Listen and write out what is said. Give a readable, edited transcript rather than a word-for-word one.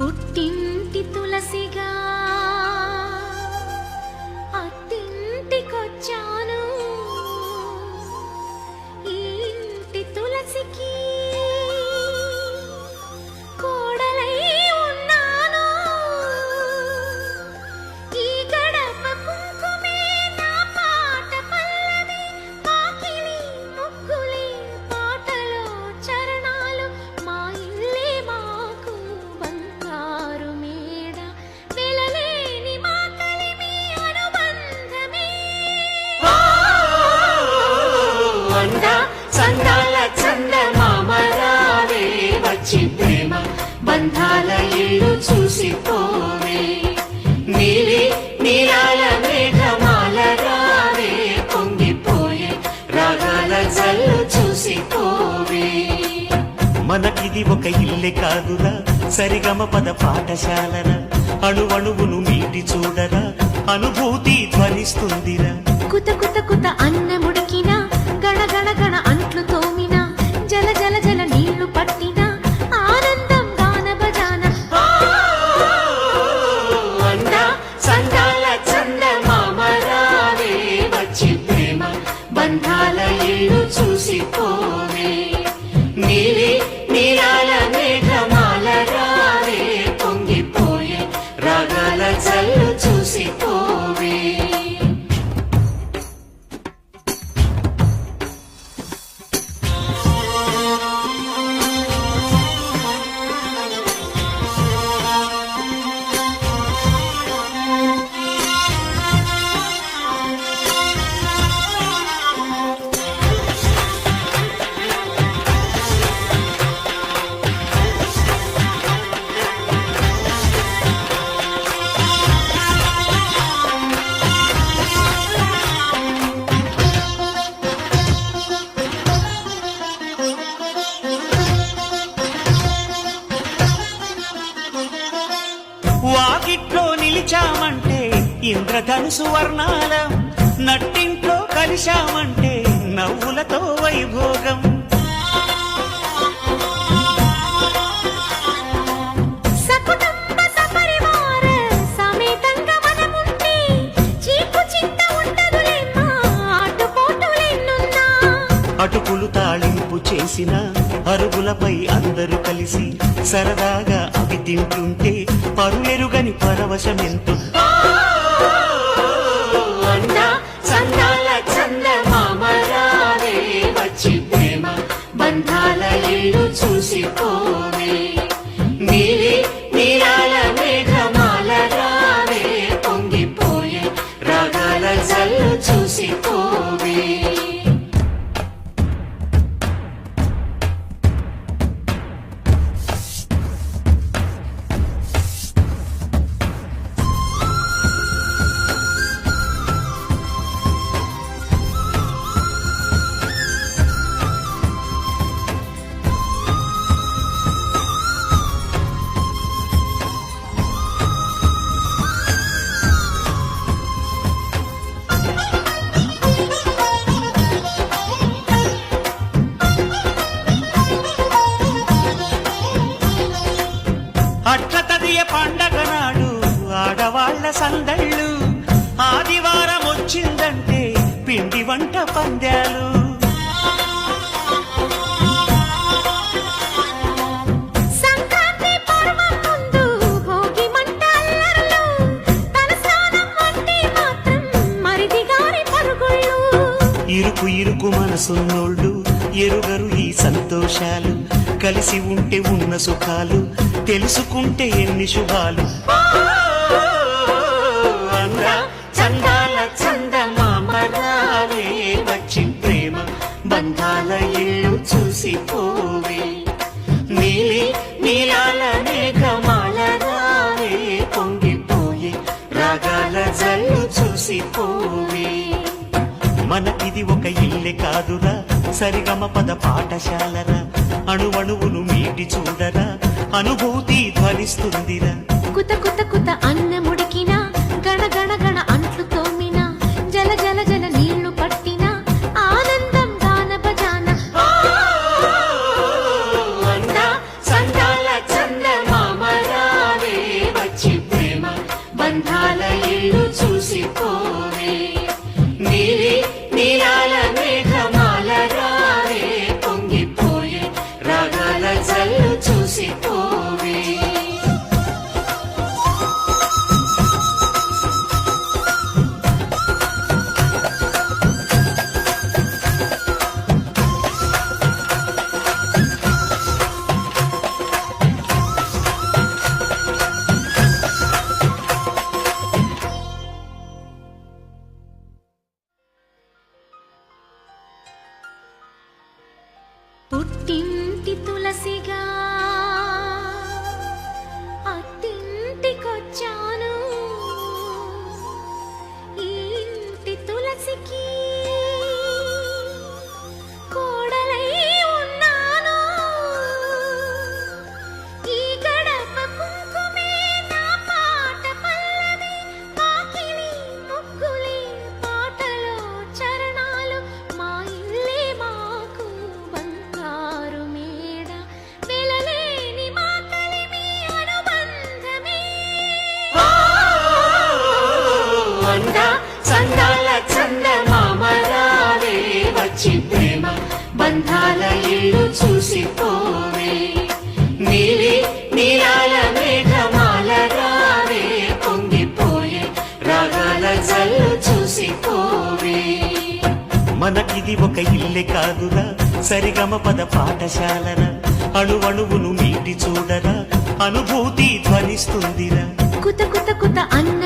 పుట్టింటి తులసిగా అత్తింటికొచ్చాను. ఈ ఇంటి తులసికి కోడలై ఉన్నాను. ఈ గడప కుంకుమే నా పాట పల్లవి, పాకిలి ముగ్గులే పాటలో చరణాలు. మా ఇల్లే మాకు బంగారు మేడ, వెలలేని మా కలిమి అనుబంధమే. అందా చందాల చందమామ రావే, వచ్చి ప్రేమ బంధాల ఇల్లు చూసిపోవే. నీలి నీలాల మేఘమాల రావే, పొంగిపోయే రాగాల జల్లు చూసిపోవే. మనకిది ఒక ఇల్లే కాదురా, సరిగమ పద పాఠశాలరా. అణువణువును మీటి చూడరా, అనుభూతి ధ్వనిస్తుందిరా. కుత కుత కుత అన్నముడికిన, గణ గణ గణ అంట్లు తోమిన, జల జల జల నీళ్లు పట్టిన, ఆనందం గాన భజాన. అందా చందాల చందమామ రావే, వచ్చి ప్రేమ బంధాల ఇల్లు చూసిపోవే. నీలి నీలాల మేఘమాల రావే, పొంగిపోయే రాగాల జల్లు చూసిపోవే. వాకిట్లో నిలిచామంటే ఇంద్రధనుసు వర్ణాలం, నట్టింట్లో కలిశామంటే నవ్వులతో వైభోగం. సకుటుంబ సపరివార సమేతంగా మనముంటే చీకు చింత ఉండదులేమ్మా, ఆటుపోటులెన్నున్నా. అటుకులు తాళింపు చేసిన అరుగులపై అందరూ కలిసి సరదాగా అవి తింటుంటే పరులెరుగని పరవశమెంతో. అందా చందాల చందమామ రావే, వచ్చి ప్రేమ బంధాల ఇల్లు చూసిపోవే. నీలి నీలాల మేఘమాల రావే, పొంగిపోయే రాగాల జల్లు చూసిపోవే. అట్ల తదియ పండగ నాడు ఆడవాళ్ల సందళ్ళు, ఆదివారం వచ్చిందంటే పిండి వంట పందాలు. సంక్రాంతి పర్వం ముందు భోగి మంట అల్లర్లు, తలస్నానం అంటే మాత్రం మరిది గారి పరుగుళ్ళు. ఇరుకు ఇరుకు మనసున్నోళ్ళు ఎరుగరు ఈ సంతోషాలు, కలిసి ఉంటే ఉన్న సుఖాలు, తెలుసుకుంటే ఎన్ని శుభాలు. అందా చందాల చందమామ రావే, వచ్చి ప్రేమ బంధాల ఇల్లు చూసిపోవే. నీలి నీలాల మేఘమాల రావే, పొంగిపోయే రాగాల జల్లు చూసిపోవే. మనకిది ఒక ఇల్లే కాదురా, సరిగమ పద పాఠశాలరా. అణువణువును మీటి చూడరా, అనుభూతి ధ్వనిస్తుందిరా. కుత కుత కుత అన్నముడికిన, గణ గణ గణ అంట్లు తోమిన, జల జల జల నీళ్లు పట్టిన, ఆనందం గాన భజాన. అందా చందాల చందమామ రావే, నీలి నీలాల మేఘమాల రావే పొంగిపోయే రాగాల జల్లు చూసిపోవే మనకిది ఒక ఇల్లే కాదురా సరిగమ పద పాఠశాలరా అణువణువును మీటి చూడరా అనుభూతి ధ్వనిస్తుందిరా కుత కుత కుత అన్న